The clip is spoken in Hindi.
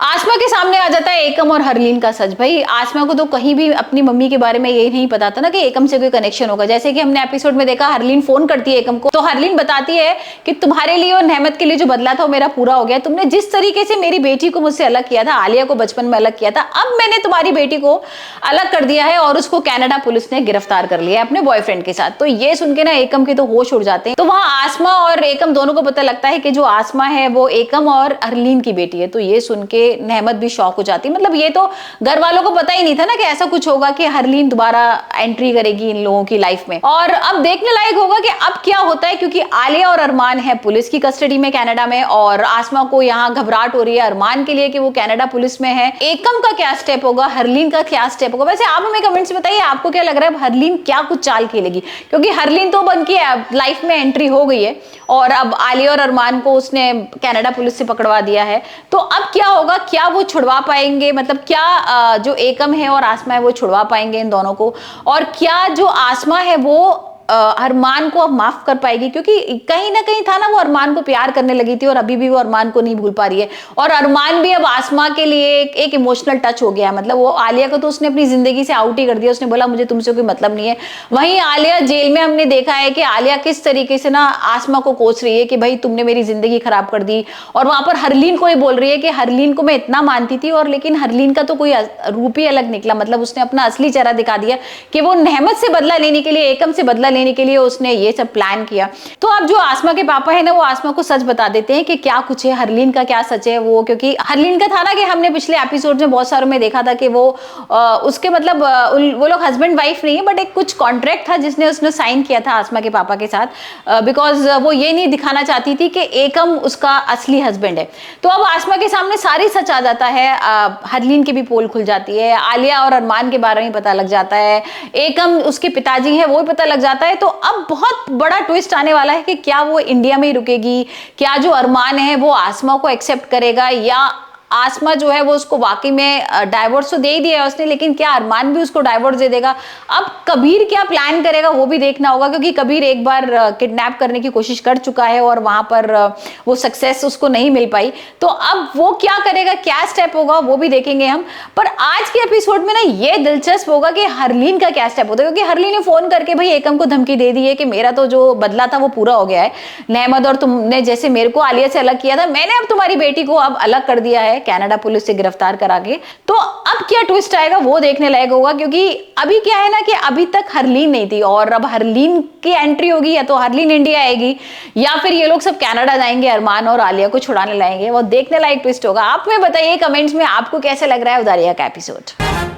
आसमा के सामने आ जाता है एकम और हरलीन का सच। भाई आसमा को तो कहीं भी अपनी मम्मी के बारे में यही नहीं पता था ना कि एकम से कोई कनेक्शन होगा। जैसे कि हमने एपिसोड में देखा, हरलीन फोन करती है एकम को, तो हरलीन बताती है कि तुम्हारे लिए और नेहमत के लिए जो बदला था वो मेरा पूरा हो गया। तुमने जिस तरीके से मेरी बेटी को मुझसे अलग किया था, आलिया को बचपन में अलग किया था, अब मैंने तुम्हारी बेटी को अलग कर दिया है और उसको कनाडा पुलिस ने गिरफ्तार कर लिया है अपने बॉयफ्रेंड के साथ। तो ये सुन के ना एकम के तो होश उड़ जाते हैं। तो वहां आसमा और एकम दोनों को पता लगता है कि जो आसमा है वो एकम और हरलीन की बेटी है। तो ये सुन के नेहमत भी शॉक हो जाती। मतलब ये तो घर वालों को पता ही नहीं था ना कि ऐसा कुछ होगा कि हरलीन दोबारा एंट्री करेगी इन लोगों की लाइफ में। और अब देखने लायक होगा कि अब क्या होता है, क्योंकि आलिया और अरमान है पुलिस की कस्टडी में कनाडा में, और आसमा को यहाँ घबराहट हो रही है अरमान के लिए कि वो कनाडा पुलिस में है। एकम का क्या स्टेप होगा, हरलीन का क्या स्टेप होगा? वैसे आप हमें कमेंट्स में बताइए आपको क्या लग रहा है, हरलीन क्या कुछ चाल खेलेगी? क्योंकि हरलीन तो बन की लाइफ में एंट्री हो गई है और अब आलिया और अरमान को उसने कनाडा पुलिस से पकड़वा दिया है। तो अब क्या होगा, क्या वो छुड़वा पाएंगे? मतलब क्या जो एकम है और आसमा है वो छुड़वा पाएंगे इन दोनों को? और क्या जो आसमा है वो अरमान को अब माफ कर पाएगी? क्योंकि कहीं ना कहीं था ना, वो अरमान को प्यार करने लगी थी और अभी भी वो अरमान को नहीं भूल पा रही है। और अरमान भी अब आसमा के लिए एक इमोशनल टच हो गया है। मतलब वो आलिया को तो उसने अपनी जिंदगी से आउट ही कर दिया। उसने बोला मुझे तुमसे कोई मतलब नहीं है। वहीं आलिया जेल में हमने देखा है कि आलिया किस तरीके से ना आसमा को कोस रही है कि भाई तुमने मेरी जिंदगी खराब कर दी। और वहां पर हरलीन को ही बोल रही है कि हरलीन को मैं इतना मानती थी और लेकिन हरलीन का तो कोई रूप ही अलग निकला। मतलब उसने अपना असली चेहरा दिखा दिया कि वो नेहमत से बदला लेने के लिए, एकम से बदला लेने के लिए उसने ये सब प्लान किया। तो अब जो आसमा के पापा है ना, वो आसमा को सच बता देते हैं कि क्या कुछ है, हरलीन का क्या सच है वो। क्योंकि हरलीन का था ना कि हमने पिछले एपिसोड में बहुत सारों में देखा था कि वो उसके मतलब वो लोग हस्बैंड वाइफ नहीं है, बट एक कुछ कॉन्ट्रैक्ट था जिसने उसने साइन किया था आसमा के पापा के साथ, बिकॉज वो ये नहीं दिखाना चाहती थी कि एकम उसका असली हस्बैंड है। तो अब आसमा के सामने सारी सच आ जाता है। हरलीन की भी पोल खुल जाती है, आलिया और अरमान के बारे में पता लग जाता है, एकम उसके पिताजी है वो भी पता लग जाता है। तो अब बहुत बड़ा ट्विस्ट आने वाला है कि क्या वो इंडिया में ही रुकेगी, क्या जो अरमान है वो आसमा को एक्सेप्ट करेगा, या आसमा जो है वो उसको वाकई में डाइवोर्स तो दे ही दिया है उसने, लेकिन क्या अरमान भी उसको डाइवोर्स दे देगा? अब कबीर क्या प्लान करेगा वो भी देखना होगा, क्योंकि कबीर एक बार किडनैप करने की कोशिश कर चुका है और वहां पर वो सक्सेस उसको नहीं मिल पाई। तो अब वो क्या करेगा, क्या स्टेप होगा वो भी देखेंगे हम। पर आज के एपिसोड में ना ये दिलचस्प होगा कि हरलीन का क्या स्टेप होता है, क्योंकि हरलीन ने फोन करके भाई एकम को धमकी दे दी है कि मेरा तो जो बदला था वो पूरा हो गया है। नेहमत और तुमने जैसे मेरे को आलिया से अलग किया था, मैंने अब तुम्हारी बेटी को अब अलग कर दिया है कनाडा पुलिस से गिरफ्तार करा के। तो अब क्या ट्विस्ट आएगा वो देखने लायक होगा, क्योंकि अभी क्या है ना कि अभी तक हरलीन नहीं थी और अब हरलीन की एंट्री होगी, या तो हरलीन इंडिया आएगी या फिर ये लोग सब कनाडा जाएंगे अरमान और आलिया को छुड़ाने लाएंगे। वो देखने लायक ट्विस्ट होगा। आप में बताइए कमेंट्स में आपको कैसे लग रहा है उदारिया का एपिसोड।